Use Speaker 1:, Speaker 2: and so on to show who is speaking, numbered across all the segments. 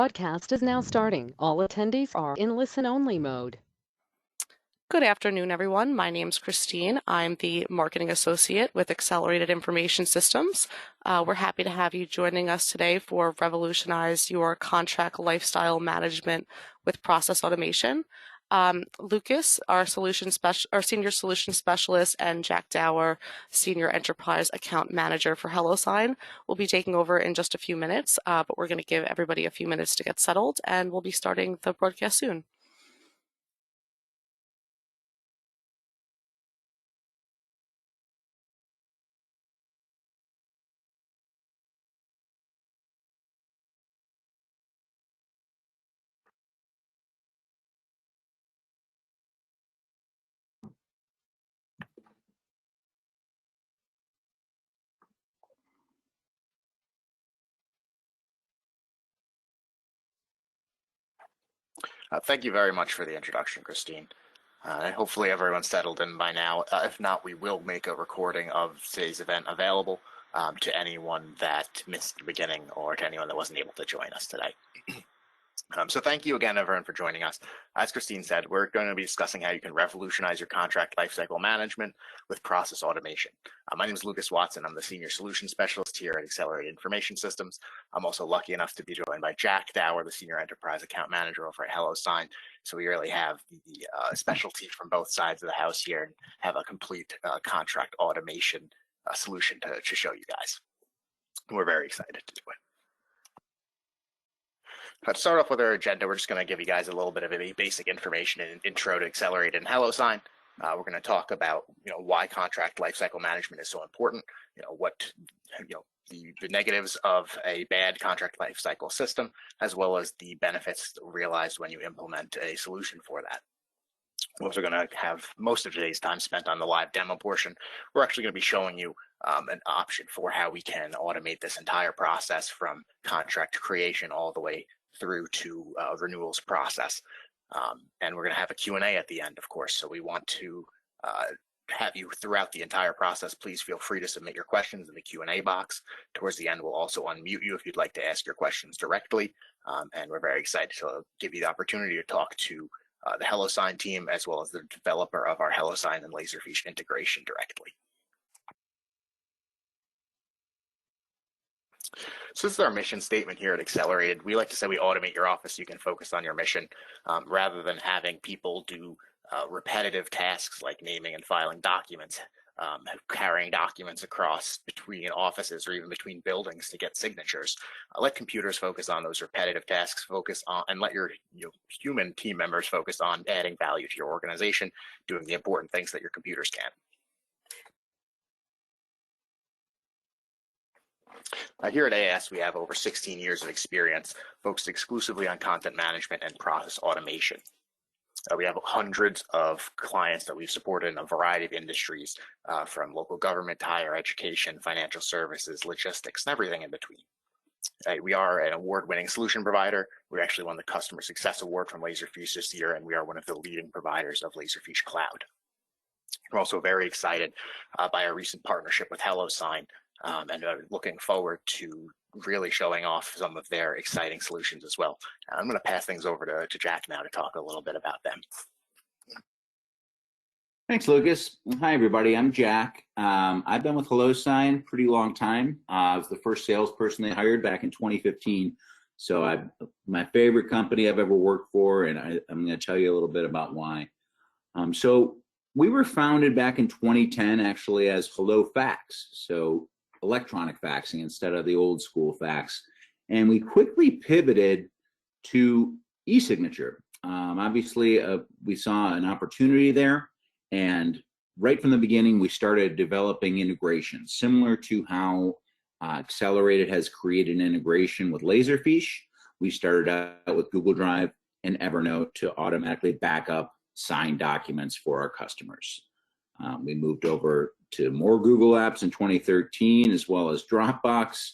Speaker 1: Podcast is now starting. All attendees are in listen-only mode.
Speaker 2: Good afternoon, everyone. My name's Christine. I'm the Marketing Associate with Accelerated Information Systems. We're happy to have you joining us today for Revolutionize Your Contract Lifestyle Management with Process Automation. Lucas, our Senior Solution Specialist, and Jack Dower, Senior Enterprise Account Manager for HelloSign, will be taking over in just a few minutes, but we're going to give everybody a few minutes to get settled, and we'll be starting the broadcast soon.
Speaker 3: Thank you very much for the introduction, Christine. Hopefully everyone's settled in by now. If not, we will make a recording of today's event available to anyone that missed the beginning or to anyone that wasn't able to join us today. So thank you again, everyone, for joining us. As Christine said, we're going to be discussing how you can revolutionize your contract lifecycle management with process automation. My name is Lucas Watson. I'm the Senior Solution Specialist here at Accelerated Information Systems. I'm also lucky enough to be joined by Jack Dower, the Senior Enterprise Account Manager over at HelloSign. So we really have the specialty from both sides of the house here and have a complete contract automation solution to show you guys. We're very excited to do it. To start off with our agenda, we're just going to give you guys a little bit of a basic information and intro to Accelerated and HelloSign. We're going to talk about why contract lifecycle management is so important. What the negatives of a bad contract lifecycle system, as well as the benefits realized when you implement a solution for that. We're also going to have most of today's time spent on the live demo portion. We're actually going to be showing you an option for how we can automate this entire process from contract creation all the way through to renewals process. And we're going to have a Q&A at the end, of course. So we want to have you throughout the entire process. Please feel free to submit your questions in the Q&A box. Towards the end, we'll also unmute you if you'd like to ask your questions directly. And we're very excited to give you the opportunity to talk to the HelloSign team, as well as the developer of our HelloSign and Laserfish integration directly. So this is our mission statement here at Accelerated. We like to say we automate your office so you can focus on your mission rather than having people do repetitive tasks like naming and filing documents, carrying documents across between offices or even between buildings to get signatures. Let computers focus on those repetitive tasks, focus on, and let your human team members focus on adding value to your organization, doing the important things that your computers can. Here at AS, we have over 16 years of experience focused exclusively on content management and process automation. We have hundreds of clients that we've supported in a variety of industries, from local government to higher education, financial services, logistics, and everything in between. We are an award-winning solution provider. We actually won the Customer Success Award from Laserfish this year, and we are one of the leading providers of Laserfish Cloud. We're also very excited by our recent partnership with HelloSign, and looking forward to really showing off some of their exciting solutions as well. I'm going to pass things over to Jack now to talk a little bit about them.
Speaker 4: Thanks, Lucas. Hi, everybody. I'm Jack. I've been with HelloSign pretty long time. I was the first salesperson they hired back in 2015. So my favorite company I've ever worked for, and I'm going to tell you a little bit about why. So we were founded back in 2010, actually, as HelloFax. So electronic faxing instead of the old school fax. And we quickly pivoted to e-signature. Obviously, we saw an opportunity there. And right from the beginning, we started developing integrations, similar to how Accelerated has created an integration with Laserfish. We started out with Google Drive and Evernote to automatically back up signed documents for our customers. We moved over to more Google apps in 2013, as well as Dropbox,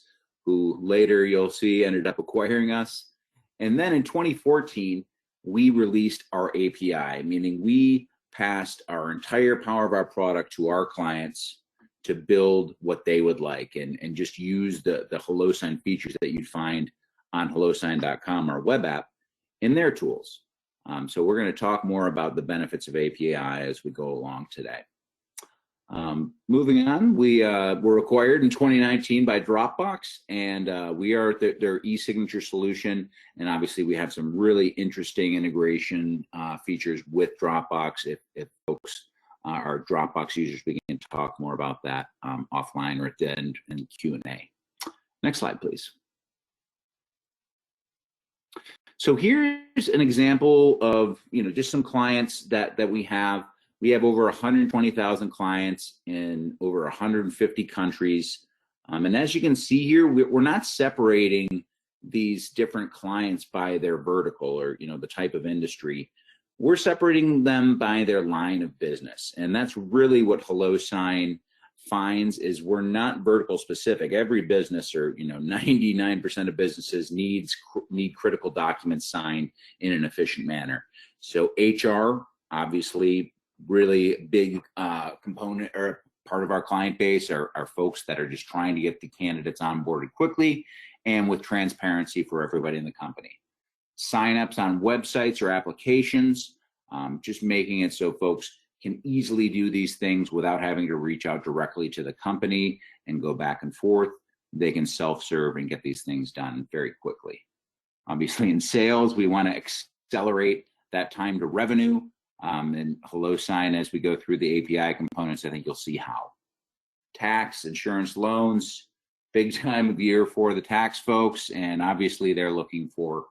Speaker 4: who later you'll see ended up acquiring us. And then in 2014, we released our API, meaning we passed our entire power of our product to our clients to build what they would like and just use the HelloSign features that you'd find on HelloSign.com, our web app, in their tools. So we're going to talk more about the benefits of API as we go along today. Moving on, we were acquired in 2019 by Dropbox, and we are their e-signature solution. And obviously, we have some really interesting integration features with Dropbox. If folks are Dropbox users, we can talk more about that offline or at the end in Q&A. Next slide, please. So here's an example of just some clients that we have. We have over 120,000 clients in over 150 countries. And as you can see here, we're not separating these different clients by their vertical or the type of industry. We're separating them by their line of business. And that's really what HelloSign finds, is we're not vertical specific. Every business, or 99% of businesses, need critical documents signed in an efficient manner. So HR, obviously, really big component or part of our client base are folks that are just trying to get the candidates onboarded quickly and with transparency for everybody in the company. Signups on websites or applications, just making it so folks can easily do these things without having to reach out directly to the company and go back and forth. They can self-serve and get these things done very quickly. Obviously, in sales, we want to accelerate that time to revenue. And HelloSign, as we go through the API components, I think you'll see how. Tax, insurance, loans, big time of year for the tax folks, and obviously they're looking for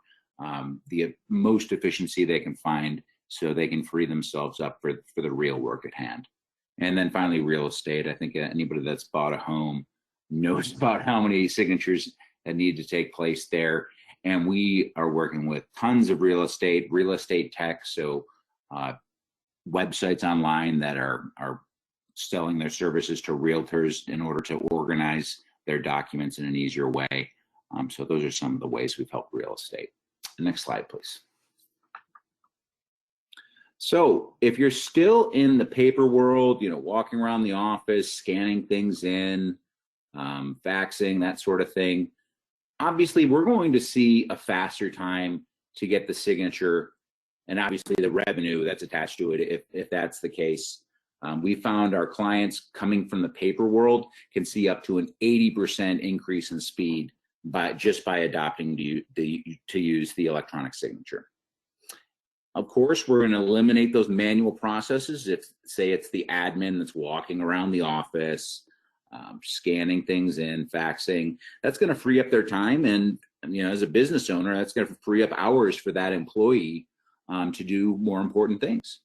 Speaker 4: the most efficiency they can find so they can free themselves up for the real work at hand. And then finally, real estate. I think anybody that's bought a home knows about how many signatures that need to take place there. And we are working with tons of real estate tech, so websites online that are selling their services to realtors in order to organize their documents in an easier way. So those are some of the ways we've helped real estate. Next slide, please. So if you're still in the paper world, walking around the office, scanning things in, faxing, that sort of thing, obviously we're going to see a faster time to get the signature, and obviously the revenue that's attached to it if that's the case. We found our clients coming from the paper world can see up to an 80% increase in speed just by adopting to use the electronic signature. Of course, we're going to eliminate those manual processes. If, say, it's the admin that's walking around the office, scanning things in, faxing, that's going to free up their time. And as a business owner, that's going to free up hours for that employee to do more important things.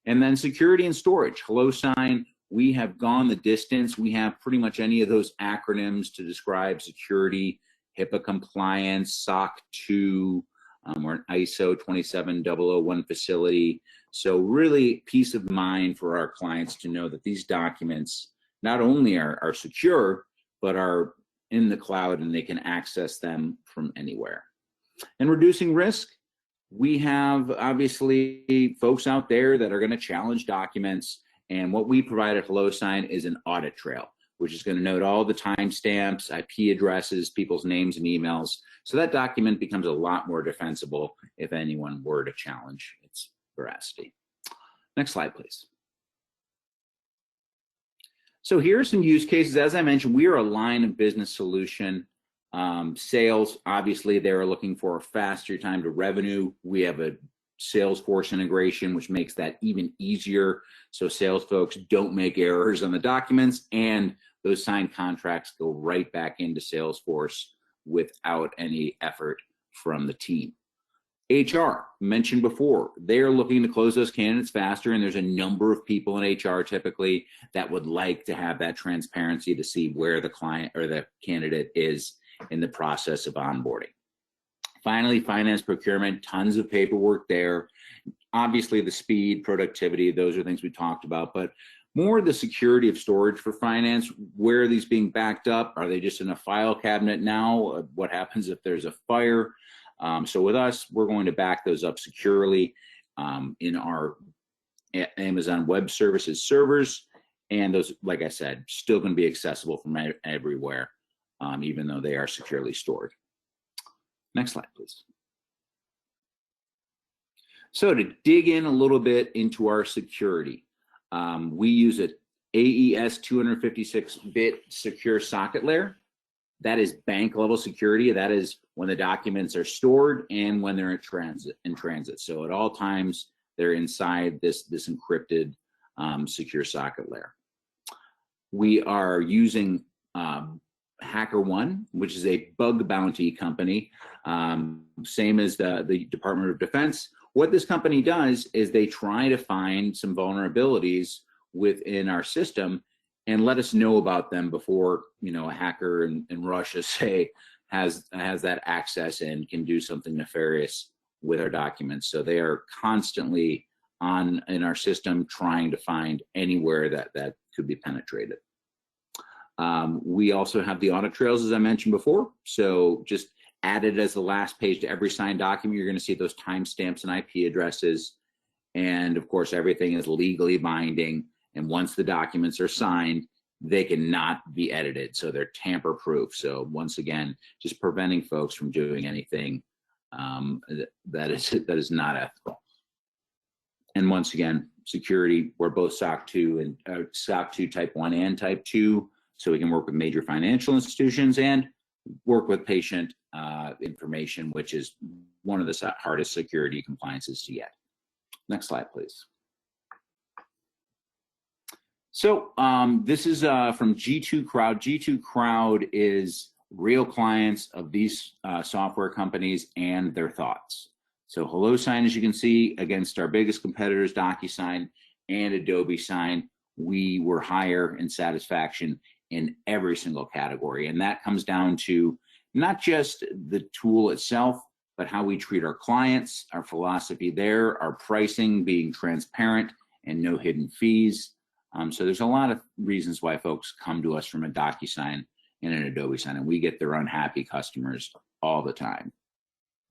Speaker 4: And then security and storage. HelloSign, we have gone the distance. We have pretty much any of those acronyms to describe security, HIPAA compliance, SOC 2, we're an ISO 27001 facility. So really peace of mind for our clients to know that these documents not only are secure, but are in the cloud and they can access them from anywhere. And reducing risk, we have obviously folks out there that are going to challenge documents. And what we provide at HelloSign is an audit trail, which is going to note all the timestamps, IP addresses, people's names and emails. So that document becomes a lot more defensible if anyone were to challenge its veracity. Next slide, please. So here are some use cases. As I mentioned, we are a line of business solution. Sales, obviously, they're looking for a faster time to revenue. We have a Salesforce integration, which makes that even easier. So sales folks don't make errors on the documents, and those signed contracts go right back into Salesforce without any effort from the team. HR, mentioned before, they're looking to close those candidates faster, and there's a number of people in HR typically that would like to have that transparency to see where the client or the candidate is in the process of onboarding. Finally, finance procurement, tons of paperwork there. Obviously, the speed, productivity, those are things we talked about, but more the security of storage for finance. Where are these being backed up? Are they just in a file cabinet now? What happens if there's a fire? So with us, we're going to back those up securely in our Amazon Web Services servers. And those, like I said, still going to be accessible from everywhere, even though they are securely stored. Next slide, please. So to dig in a little bit into our security, we use an AES 256-bit secure socket layer. That is bank level security. That is when the documents are stored and when they're in transit. So at all times, they're inside this encrypted secure socket layer. We are using HackerOne, which is a bug bounty company, same as the Department of Defense. What this company does is they try to find some vulnerabilities within our system and let us know about them before, you know, a hacker in Russia, say, has that access and can do something nefarious with our documents. So they are constantly in our system trying to find anywhere that could be penetrated. We also have the audit trails, as I mentioned before. So just added as the last page to every signed document, you're going to see those timestamps and IP addresses. And of course, everything is legally binding. And once the documents are signed, they cannot be edited. So they're tamper proof. So once again, just preventing folks from doing anything that is not ethical. And once again, security, we're both SOC 2 and SOC 2 type 1 and type 2. So we can work with major financial institutions and work with patient information, which is one of the hardest security compliances to get. Next slide, please. So this is from G2 Crowd. G2 Crowd is real clients of these software companies and their thoughts. So HelloSign, as you can see, against our biggest competitors, DocuSign and Adobe Sign, we were higher in satisfaction in every single category. And that comes down to not just the tool itself, but how we treat our clients, our philosophy there, our pricing being transparent and no hidden fees. So there's a lot of reasons why folks come to us from a DocuSign and an Adobe Sign, and we get their unhappy customers all the time.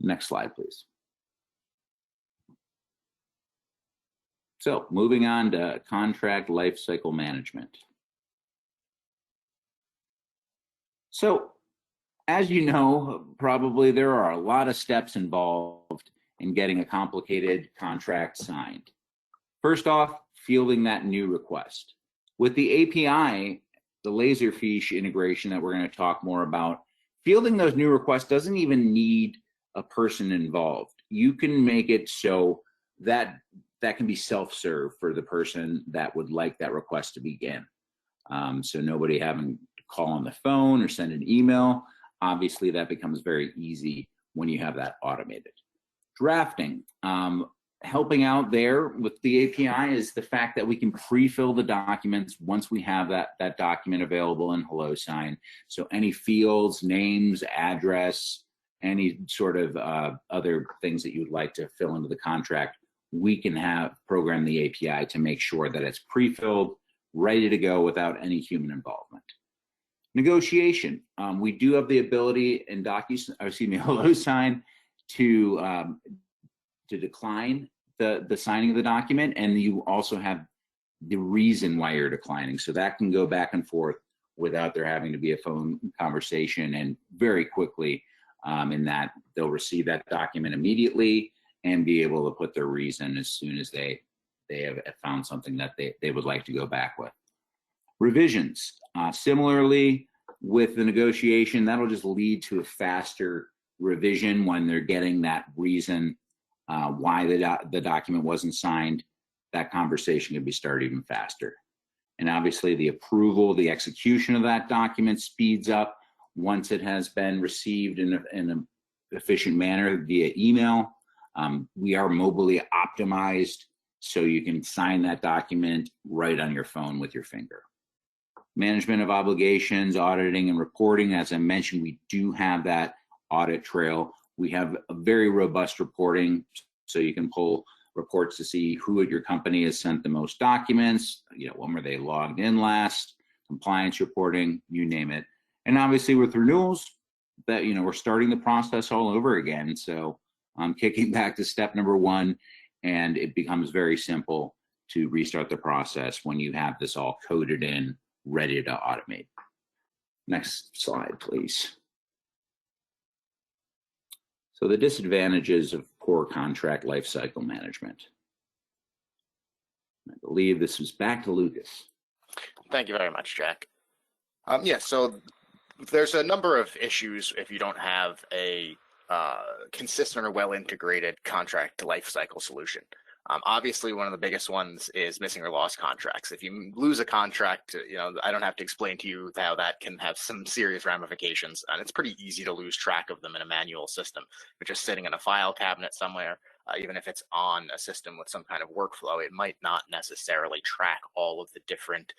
Speaker 4: Next slide, please. So moving on to contract lifecycle management. So as you know, probably there are a lot of steps involved in getting a complicated contract signed. First off, fielding that new request. With the API, the Laserfiche integration that we're going to talk more about, fielding those new requests doesn't even need a person involved. You can make it so that can be self-serve for the person that would like that request to begin. So nobody having to call on the phone or send an email. Obviously, that becomes very easy when you have that automated. Drafting. Helping out there with the API is the fact that we can pre-fill the documents once we have that document available in HelloSign. So any fields, names, address, any sort of other things that you would like to fill into the contract, we can program the API to make sure that it's pre-filled, ready to go without any human involvement. Negotiation. We do have the ability in HelloSign to decline the signing of the document, and you also have the reason why you're declining. So that can go back and forth without there having to be a phone conversation, and very quickly in that they'll receive that document immediately and be able to put their reason as soon as they have found something that they would like to go back with. Revisions. Similarly, with the negotiation, that'll just lead to a faster revision when they're getting that reason why the document wasn't signed. That conversation can be started even faster. And obviously the approval, the execution of that document speeds up once it has been received in an efficient manner via email. We are mobilely optimized, so you can sign that document right on your phone with your finger. Management of obligations, auditing and reporting. As I mentioned, we do have that audit trail. We have a very robust reporting, so you can pull reports to see who at your company has sent the most documents, when were they logged in last, compliance reporting, you name it. And obviously with renewals, that we're starting the process all over again. So I'm kicking back to step number 1, and it becomes very simple to restart the process when you have this all coded in, ready to automate. Next slide, please. So the disadvantages of poor contract lifecycle management. I believe this was back to Lucas.
Speaker 3: Thank you very much, Jack. Yeah, so there's a number of issues if you don't have a consistent or well-integrated contract to lifecycle solution. Obviously, one of the biggest ones is missing or lost contracts. If you lose a contract, I don't have to explain to you how that can have some serious ramifications, and it's pretty easy to lose track of them in a manual system. If it's just sitting in a file cabinet somewhere, even if it's on a system with some kind of workflow, it might not necessarily track all of the different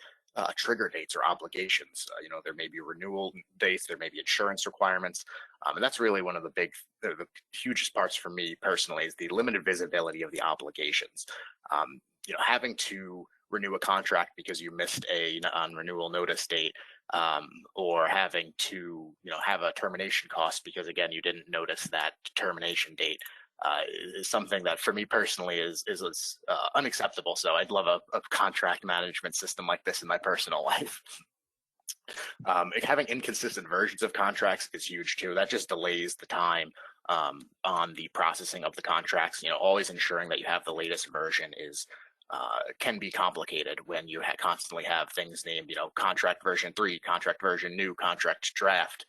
Speaker 3: trigger dates or obligations. There may be renewal dates, there may be insurance requirements, and that's really one of the hugest parts for me personally is the limited visibility of the obligations. Having to renew a contract because you missed a non-renewal notice date, or having to have a termination cost because again you didn't notice that termination date. Is something that for me personally is unacceptable. So I'd love a contract management system like this in my personal life. Having inconsistent versions of contracts is huge too. That just delays the time on the processing of the contracts. Always ensuring that you have the latest version can be complicated when you constantly have things named, contract version 3, contract version new, contract draft.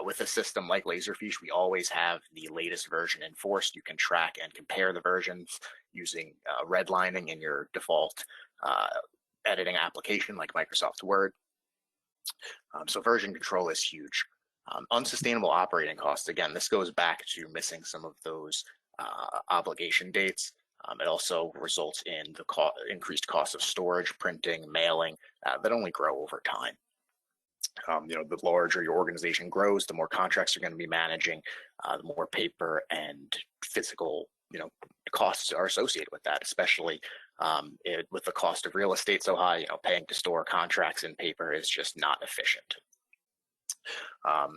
Speaker 3: With a system like Laserfish, we always have the latest version enforced. You can track and compare the versions using redlining in your default editing application like Microsoft Word. So version control is huge. Unsustainable operating costs. Again, this goes back to missing some of those obligation dates. It also results in the increased cost of storage, printing, mailing that only grow over time. The larger your organization grows, the more contracts you're going to be managing, the more paper and physical, costs are associated with that, especially with the cost of real estate so high. Paying to store contracts in paper is just not efficient.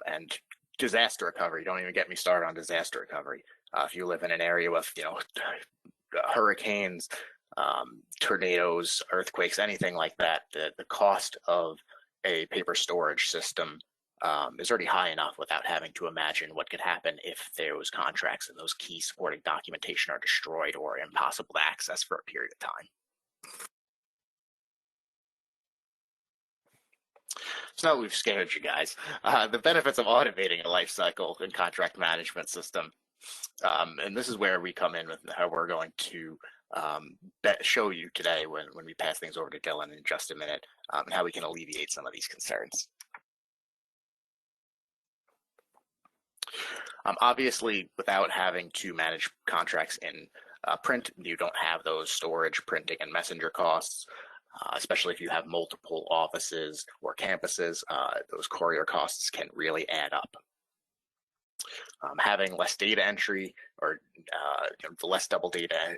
Speaker 3: And disaster recovery, don't even get me started on disaster recovery. If you live in an area with, hurricanes, tornadoes, earthquakes, anything like that, the cost of a paper storage system is already high enough without having to imagine what could happen if those contracts and those key supporting documentation are destroyed or impossible to access for a period of time. So now we've scared you guys. The benefits of automating a lifecycle and contract management system. And this is where we come in with how we're going to show you today when we pass things over to Dylan in just a minute, and how we can alleviate some of these concerns. Obviously, without having to manage contracts in print, you don't have those storage, printing, and messenger costs, especially if you have multiple offices or campuses. Those courier costs can really add up. Having less data entry or the less double data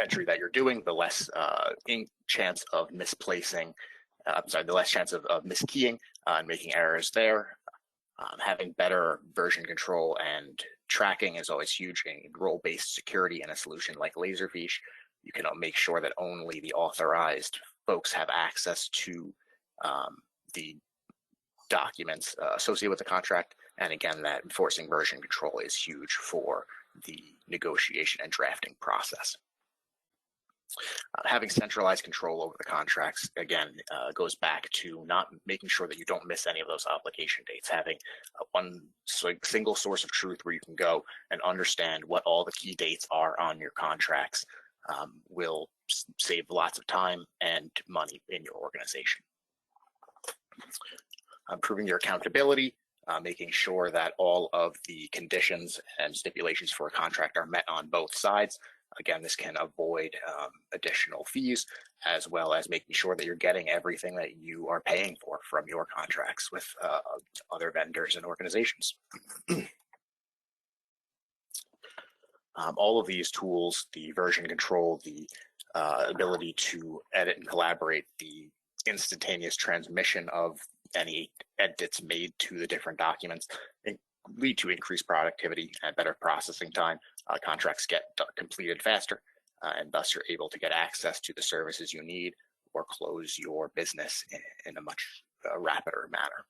Speaker 3: entry that you're doing, the less chance of misplacing, the less chance of miskeying and making errors there. Having better version control and tracking is always huge. In role-based security in a solution like Laserfish, you can make sure that only the authorized folks have access to the documents associated with the contract. And again, that enforcing version control is huge for the negotiation and drafting process. Having centralized control over the contracts, again, goes back to not making sure that you don't miss any of those obligation dates. Having one single source of truth where you can go and understand what all the key dates are on your contracts will save lots of time and money in your organization. Improving your accountability, making sure that all of the conditions and stipulations for a contract are met on both sides. Again, this can avoid additional fees, as well as making sure that you're getting everything that you are paying for from your contracts with other vendors and organizations. All of these tools, the version control, the ability to edit and collaborate, the instantaneous transmission of any edits made to the different documents, lead to increased productivity and better processing time. Contracts get completed faster, and thus you're able to get access to the services you need or close your business in a much rapider manner.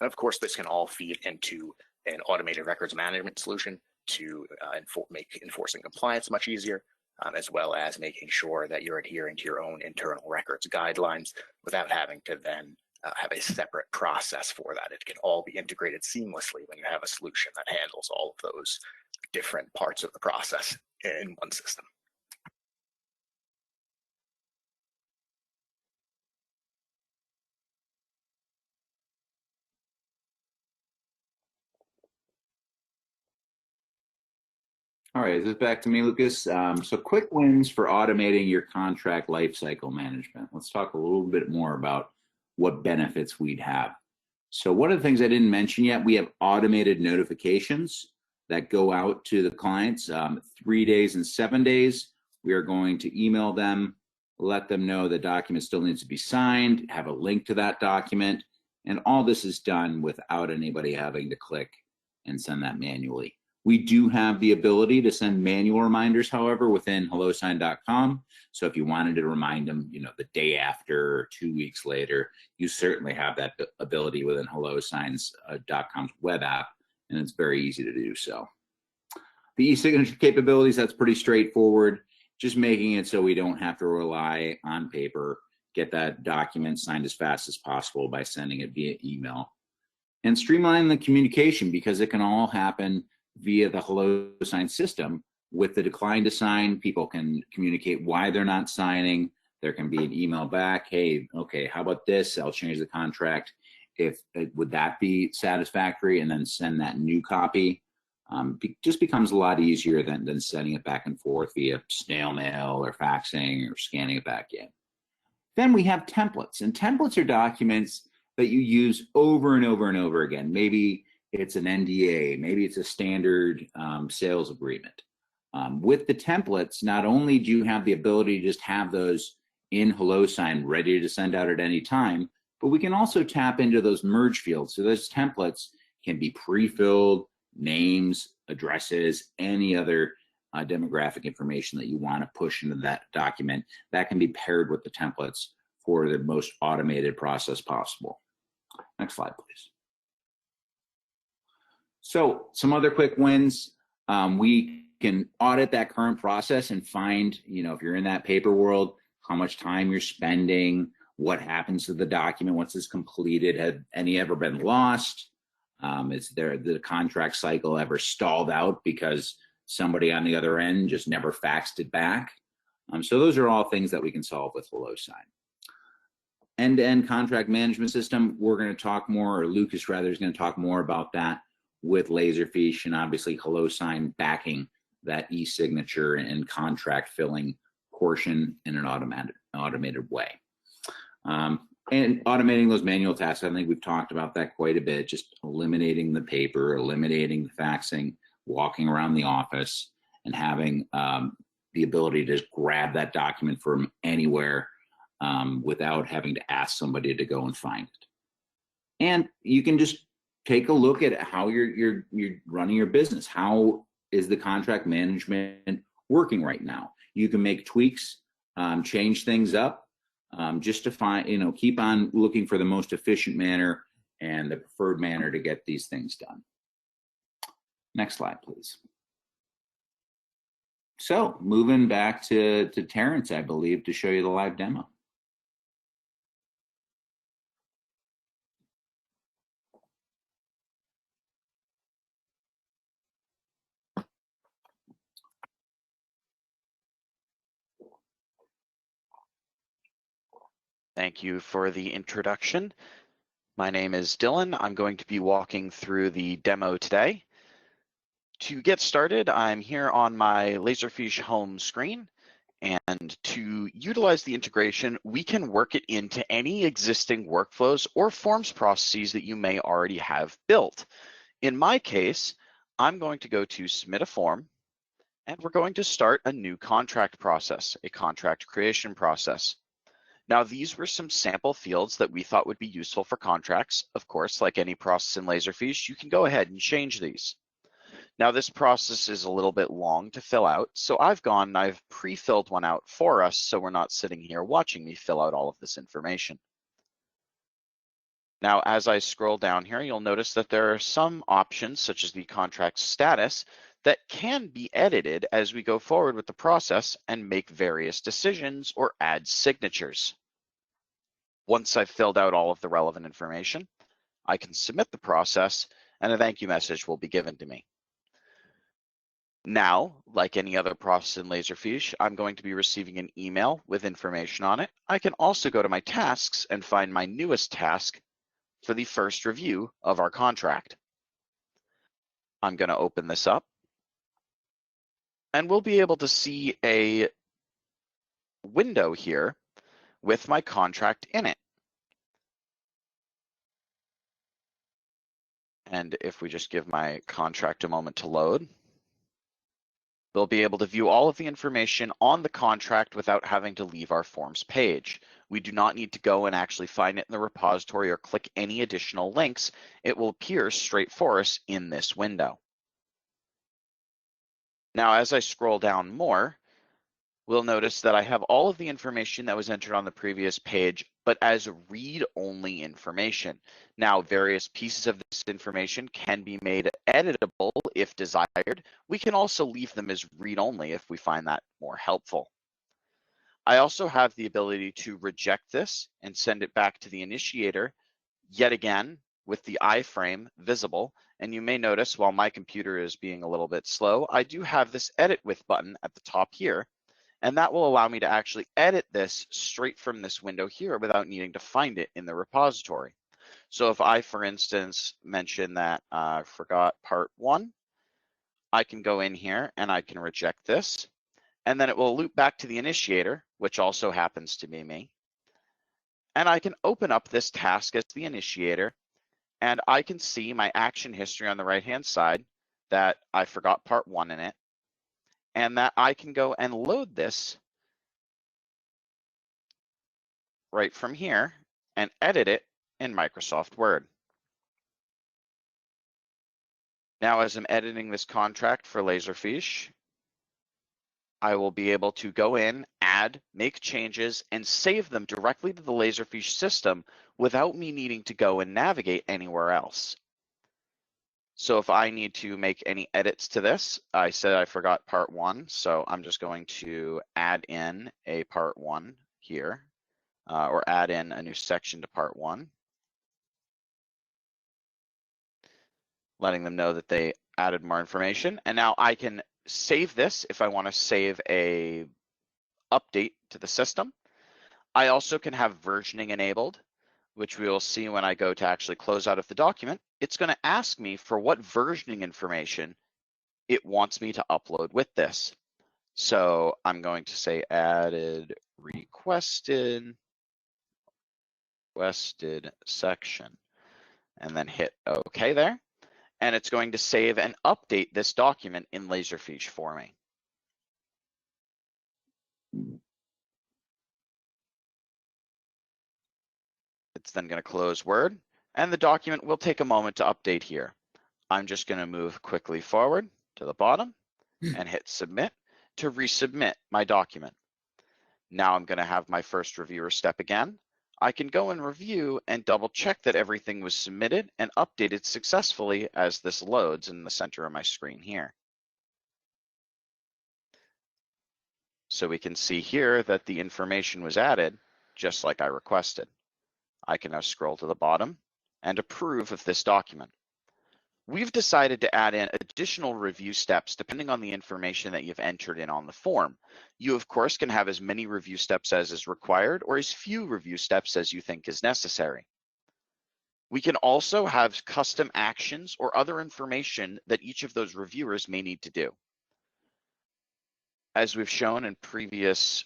Speaker 3: And of course, this can all feed into an automated records management solution to make enforcing compliance much easier, as well as making sure that you're adhering to your own internal records guidelines without having to then have a separate process for that. It can all be integrated seamlessly when you have a solution that handles all of those different parts of the process in one system.
Speaker 4: All right, is this back to me, Lucas? So quick wins for automating your contract lifecycle management. Let's talk a little bit more about what benefits we'd have. So one of the things I didn't mention yet, we have automated notifications that go out to the clients 3 days and 7 days. We are going to email them, let them know the document still needs to be signed, have a link to that document, and all this is done without anybody having to click and send that manually. We do have the ability to send manual reminders, however, within hellosign.com. So if you wanted to remind them, the day after or 2 weeks later, you certainly have that ability within hellosigns.com's web app, and it's very easy to do so. The e-signature capabilities, that's pretty straightforward, just making it so we don't have to rely on paper, get that document signed as fast as possible by sending it via email. And streamline the communication, because it can all happen via the HelloSign system. With the decline to sign, people can communicate why they're not signing. There can be an email back, hey, okay, how about this? I'll change the contract. Would that be satisfactory? And then send that new copy. Just becomes a lot easier than sending it back and forth via snail mail or faxing or scanning it back in. Then we have templates, and templates are documents that you use over and over and over again. Maybe it's an NDA, maybe it's a standard sales agreement. With the templates, not only do you have the ability to just have those in HelloSign ready to send out at any time, but we can also tap into those merge fields. So those templates can be pre-filled, names, addresses, any other demographic information that you want to push into that document. That can be paired with the templates for the most automated process possible. Next slide, please. So some other quick wins. We can audit that current process and find, if you're in that paper world, how much time you're spending, what happens to the document once it's completed, had any ever been lost, is there the contract cycle ever stalled out because somebody on the other end just never faxed it back. So those are all things that we can solve with HelloSign. End-to-end contract management system, we're going to talk more, or Lucas rather is going to talk more about that with Laserfish, and obviously HelloSign backing that e-signature and contract filling portion in an automated way. And automating those manual tasks, I think we've talked about that quite a bit, just eliminating the paper, eliminating the faxing, walking around the office, and having the ability to just grab that document from anywhere without having to ask somebody to go and find it. And you can just take a look at how you're running your business. How is the contract management working right now? You can make tweaks, change things up, just to find, keep on looking for the most efficient manner and the preferred manner to get these things done. Next slide, please. So moving back to Terrence, I believe, to show you the live demo.
Speaker 5: Thank you for the introduction. My name is Dylan. I'm going to be walking through the demo today. To get started, I'm here on my Laserfish home screen, and to utilize the integration, we can work it into any existing workflows or forms processes that you may already have built. In my case, I'm going to go to submit a form, and we're going to start a new contract process, a contract creation process. Now, these were some sample fields that we thought would be useful for contracts. Of course, like any process in Laserfish, you can go ahead and change these. Now, this process is a little bit long to fill out, so I've pre-filled one out for us, so we're not sitting here watching me fill out all of this information. Now, as I scroll down here, you'll notice that there are some options, such as the contract status, that can be edited as we go forward with the process and make various decisions or add signatures. Once I've filled out all of the relevant information, I can submit the process and a thank you message will be given to me. Now, like any other process in Laserfiche, I'm going to be receiving an email with information on it. I can also go to my tasks and find my newest task for the first review of our contract. I'm going to open this up and we'll be able to see a window here with my contract in it. And if we just give my contract a moment to load, we'll be able to view all of the information on the contract without having to leave our forms page. We do not need to go and actually find it in the repository or click any additional links. It will appear straight for us in this window. Now, as I scroll down more, we'll notice that I have all of the information that was entered on the previous page, but as read-only information. Now, various pieces of this information can be made editable if desired. We can also leave them as read-only if we find that more helpful. I also have the ability to reject this and send it back to the initiator, yet again, with the iframe visible. And you may notice while my computer is being a little bit slow, I do have this edit with button at the top here. And that will allow me to actually edit this straight from this window here without needing to find it in the repository. So if I, for instance, mention that I forgot part 1, I can go in here and I can reject this. And then it will loop back to the initiator, which also happens to be me. And I can open up this task as the initiator, and I can see my action history on the right-hand side that I forgot part 1 in it, and that I can go and load this right from here and edit it in Microsoft Word. Now, as I'm editing this contract for Laserfiche, I will be able to go in, add, make changes, and save them directly to the Laserfiche system without me needing to go and navigate anywhere else. So if I need to make any edits to this, I said I forgot part 1, so I'm just going to add in a part 1 here, or add in a new section to part 1, letting them know that they added more information. And now I can save this if I want to save a update to the system. I also can have versioning enabled, which we will see when I go to actually close out of the document. It's going to ask me for what versioning information it wants me to upload with this. So I'm going to say added requested section, and then hit OK there. And it's going to save and update this document in Laserfiche for me. It's then going to close Word, and the document will take a moment to update here. I'm just going to move quickly forward to the bottom and hit Submit to resubmit my document. Now I'm going to have my first reviewer step again. I can go and review and double check that everything was submitted and updated successfully as this loads in the center of my screen here. So we can see here that the information was added just like I requested. I can now scroll to the bottom and approve of this document. We've decided to add in additional review steps depending on the information that you've entered in on the form. You, of course, can have as many review steps as is required or as few review steps as you think is necessary. We can also have custom actions or other information that each of those reviewers may need to do. As we've shown in previous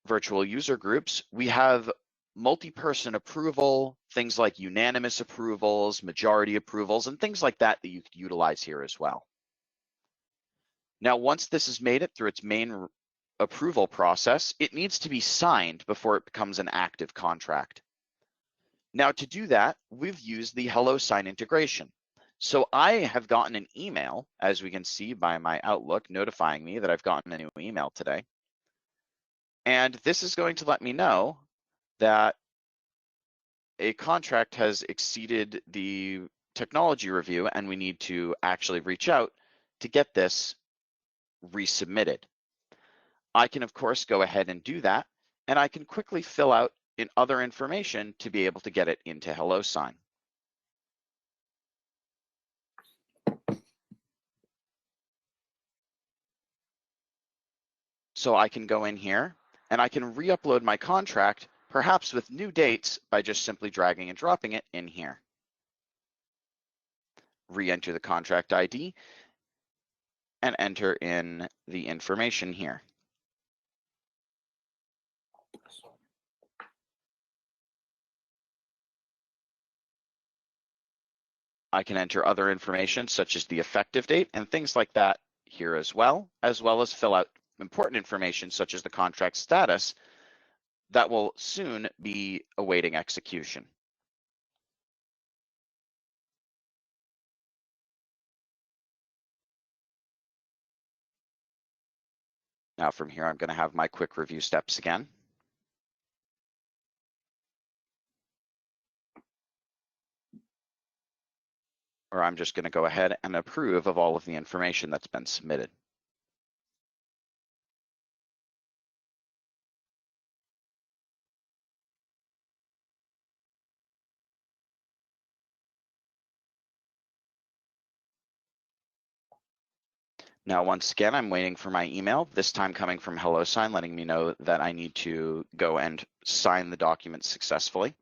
Speaker 5: virtual user groups, we have multi-person approval, things like unanimous approvals, majority approvals, and things like that that you could utilize here as well. Now, once this has made it through its main approval process, it needs to be signed before it becomes an active contract. Now, to do that, we've used the HelloSign integration. So I have gotten an email, as we can see by my Outlook, notifying me that I've gotten a new email today. And this is going to let me know that a contract has exceeded the technology review and we need to actually reach out to get this resubmitted. I can, of course, go ahead and do that, and I can quickly fill out in other information to be able to get it into HelloSign. So I can go in here and I can re-upload my contract, perhaps with new dates, by just simply dragging and dropping it in here. Re-enter the contract ID and enter in the information here. I can enter other information such as the effective date and things like that here as well as fill out important information such as the contract status that will soon be awaiting execution. Now from here, I'm going to have my quick review steps again. Or I'm just going to go ahead and approve of all of the information that's been submitted. Now, once again, I'm waiting for my email, this time coming from HelloSign, letting me know that I need to go and sign the document successfully.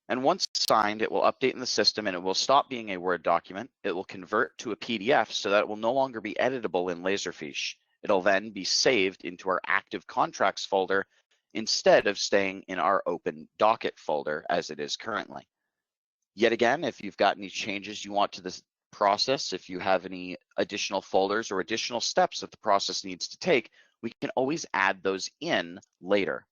Speaker 5: And once signed, it will update in the system and it will stop being a Word document. It will convert to a PDF so that it will no longer be editable in Laserfiche. It'll then be saved into our active contracts folder instead of staying in our open docket folder as it is currently. Yet again, if you've got any changes you want to this process, if you have any additional folders or additional steps that the process needs to take, we can always add those in later.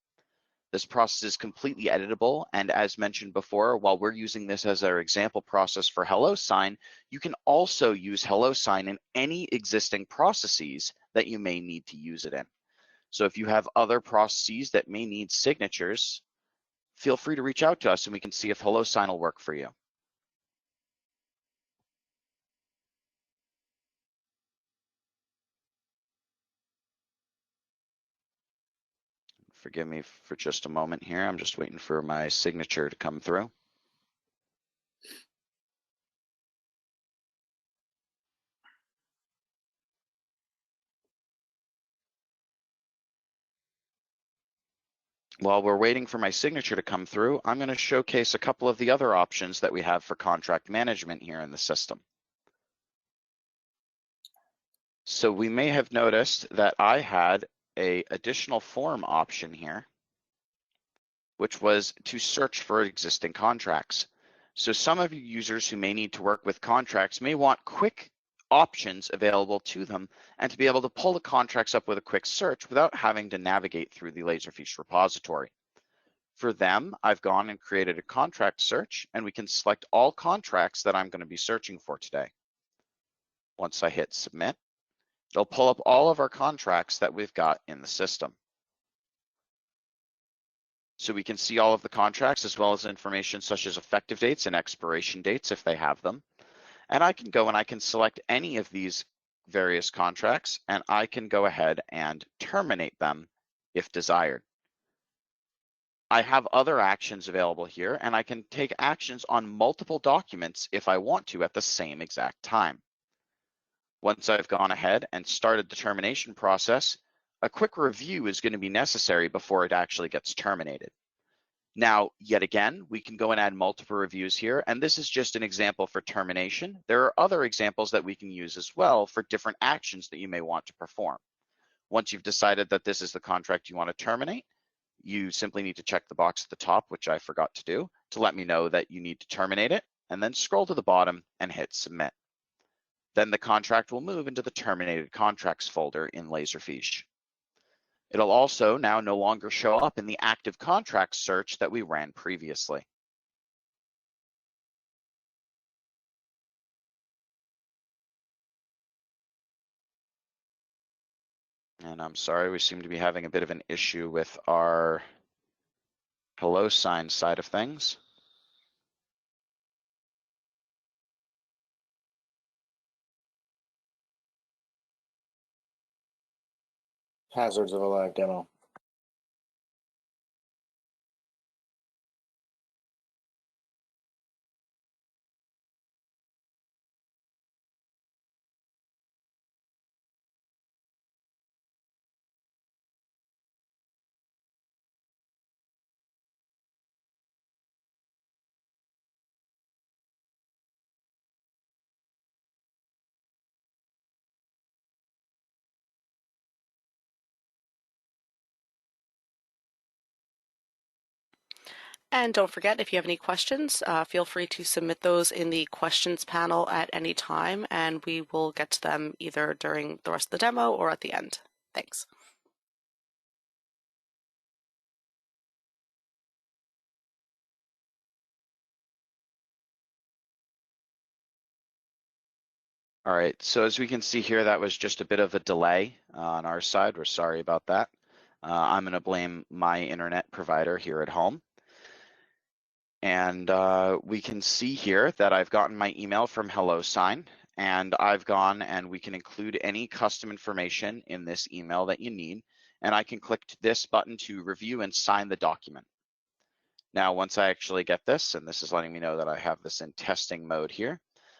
Speaker 5: This process is completely editable, and as mentioned before, while we're using this as our example process for HelloSign, you can also use HelloSign in any existing processes that you may need to use it in. So if you have other processes that may need signatures, feel free to reach out to us and we can see if HelloSign will work for you. Forgive me for just a moment here. I'm just waiting for my signature to come through. While we're waiting for my signature to come through, I'm going to showcase a couple of the other options that we have for contract management here in the system. So we may have noticed that I had an additional form option here, which was to search for existing contracts. So some of you users who may need to work with contracts may want quick options available to them and to be able to pull the contracts up with a quick search without having to navigate through the Laserfiche repository. For them, I've gone and created a contract search, and we can select all contracts that I'm going to be searching for today. Once I hit submit, it'll pull up all of our contracts that we've got in the system. So we can see all of the contracts as well as information such as effective dates and expiration dates if they have them. And I can go and I can select any of these various contracts and I can go ahead and terminate them if desired. I have other actions available here and I can take actions on multiple documents if I want to at the same exact time. Once I've gone ahead and started the termination process, a quick review is going to be necessary before it actually gets terminated. Now, yet again, we can go and add multiple reviews here, and this is just an example for termination. There are other examples that we can use as well for different actions that you may want to perform. Once you've decided that this is the contract you want to terminate, you simply need to check the box at the top, which I forgot to do, to let me know that you need to terminate it, and then scroll to the bottom and hit submit. Then the contract will move into the terminated contracts folder in Laserfiche. It'll also now no longer show up in the active contract search that we ran previously. And I'm sorry, we seem to be having a bit of an issue with our HelloSign side of things.
Speaker 3: Hazards of a live demo.
Speaker 2: And don't forget, if you have any questions, feel free to submit those in the questions panel at any time, and we will get to them either during the rest of the demo or at the end. Thanks.
Speaker 5: All right, so as we can see here, that was just a bit of a delay on our side. We're sorry about that. I'm going to blame my internet provider here at home. And we can see here that I've gotten my email from HelloSign, and I've gone and we can include any custom information in this email that you need. And I can click this button to review and sign the document. Now, once I actually get this, and this is letting me know that I have this in testing mode here,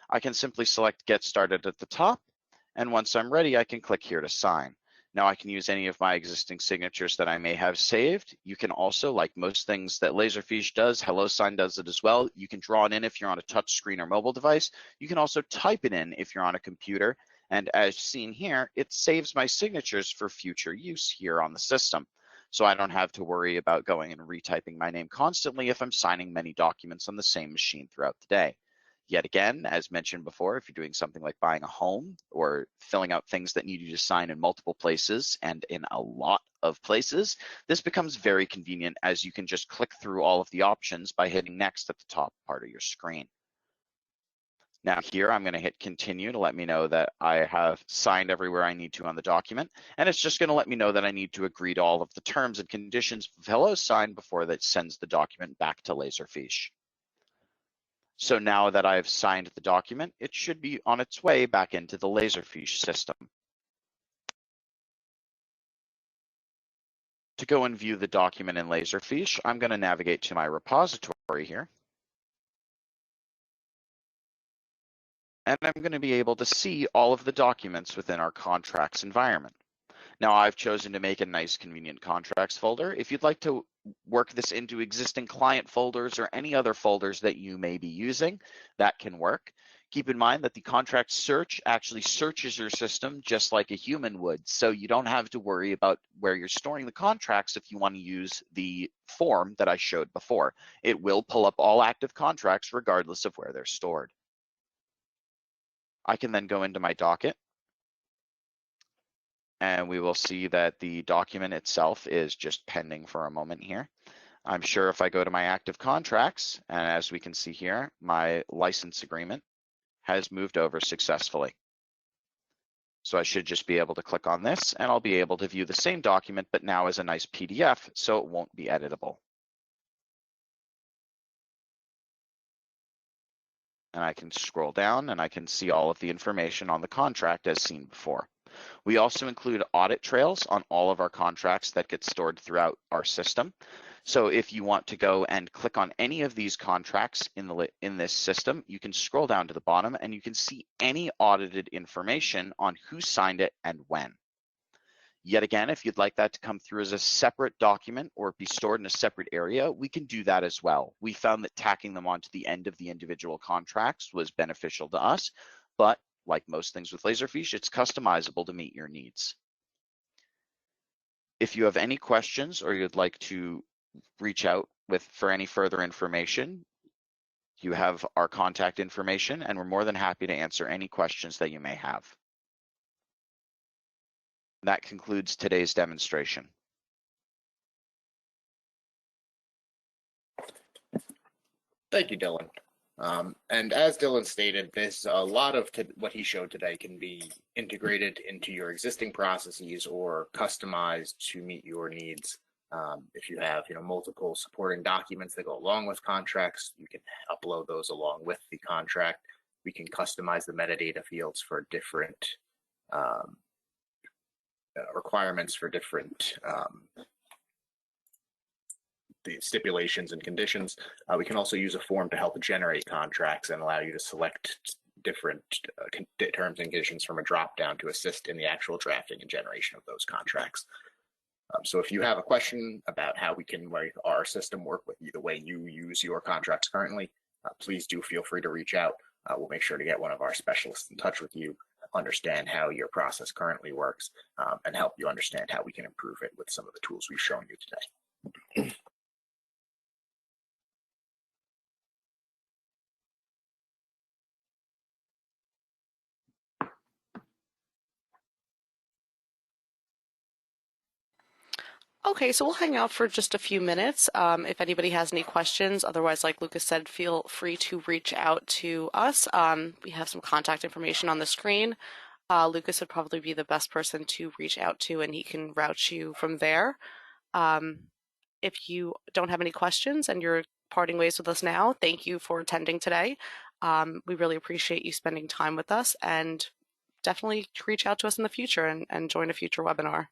Speaker 5: I can simply select Get Started at the top, and once I'm ready, I can click here to sign. Now I can use any of my existing signatures that I may have saved. You can also, like most things that Laserfiche does, HelloSign does it as well. You can draw it in if you're on a touch screen or mobile device. You can also type it in if you're on a computer. And as seen here, it saves my signatures for future use here on the system. So I don't have to worry about going and retyping my name constantly if I'm signing many documents on the same machine throughout the day. Yet again, as mentioned before, if you're doing something like buying a home or filling out things that need you to sign in multiple places and in a lot of places, this becomes very convenient as you can just click through all of the options by hitting next at the top part of your screen. Now here, I'm going to hit continue to let me know that I have signed everywhere I need to on the document. And it's just going to let me know that I need to agree to all of the terms and conditions of HelloSign before that sends the document back to Laserfiche. So now that I've signed the document, it should be on its way back into the Laserfiche system. To go and view the document in Laserfiche, I'm going to navigate to my repository here. And I'm going to be able to see all of the documents within our contracts environment. Now I've chosen to make a nice convenient contracts folder. If you'd like to work this into existing client folders or any other folders that you may be using, that can work. Keep in mind that the contract search actually searches your system just like a human would. So you don't have to worry about where you're storing the contracts if you want to use the form that I showed before. It will pull up all active contracts regardless of where they're stored. I can then go into my docket, and we will see that the document itself is just pending for a moment here. I'm sure if I go to my active contracts, and as we can see here, my license agreement has moved over successfully. So I should just be able to click on this, and I'll be able to view the same document, but now as a nice PDF, so it won't be editable. And I can scroll down and I can see all of the information on the contract as seen before. We also include audit trails on all of our contracts that get stored throughout our system. So if you want to go and click on any of these contracts in this system, you can scroll down to the bottom and you can see any audited information on who signed it and when. Yet again, if you'd like that to come through as a separate document or be stored in a separate area, we can do that as well. We found that tacking them onto the end of the individual contracts was beneficial to us, but like most things with Laserfiche, it's customizable to meet your needs. If you have any questions or you'd like to reach out for any further information, you have our contact information, and we're more than happy to answer any questions that you may have. That concludes today's demonstration.
Speaker 3: Thank you, Dylan. And as Dylan stated, a lot of what he showed today can be integrated into your existing processes or customized to meet your needs. If you have multiple supporting documents that go along with contracts, you can upload those along with the contract. We can customize the metadata fields for different requirements for different the stipulations and conditions. We can also use a form to help generate contracts and allow you to select different terms and conditions from a drop down to assist in the actual drafting and generation of those contracts. So if you have a question about how we can make our system work with you, the way you use your contracts currently, please do feel free to reach out. We'll make sure to get one of our specialists in touch with you, understand how your process currently works, and help you understand how we can improve it with some of the tools we've shown you today.
Speaker 2: Okay, so we'll hang out for just a few minutes. If anybody has any questions, otherwise, like Lucas said, feel free to reach out to us. We have some contact information on the screen. Lucas would probably be the best person to reach out to, and he can route you from there. If you don't have any questions and you're parting ways with us now, thank you for attending today. We really appreciate you spending time with us, and definitely reach out to us in the future and join a future webinar.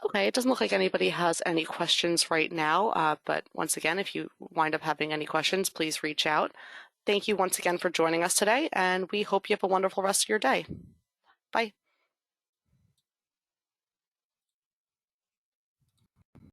Speaker 2: Okay, it doesn't look like anybody has any questions right now, but once again, if you wind up having any questions, please reach out. Thank you once again for joining us today, and we hope you have a wonderful rest of your day. Bye.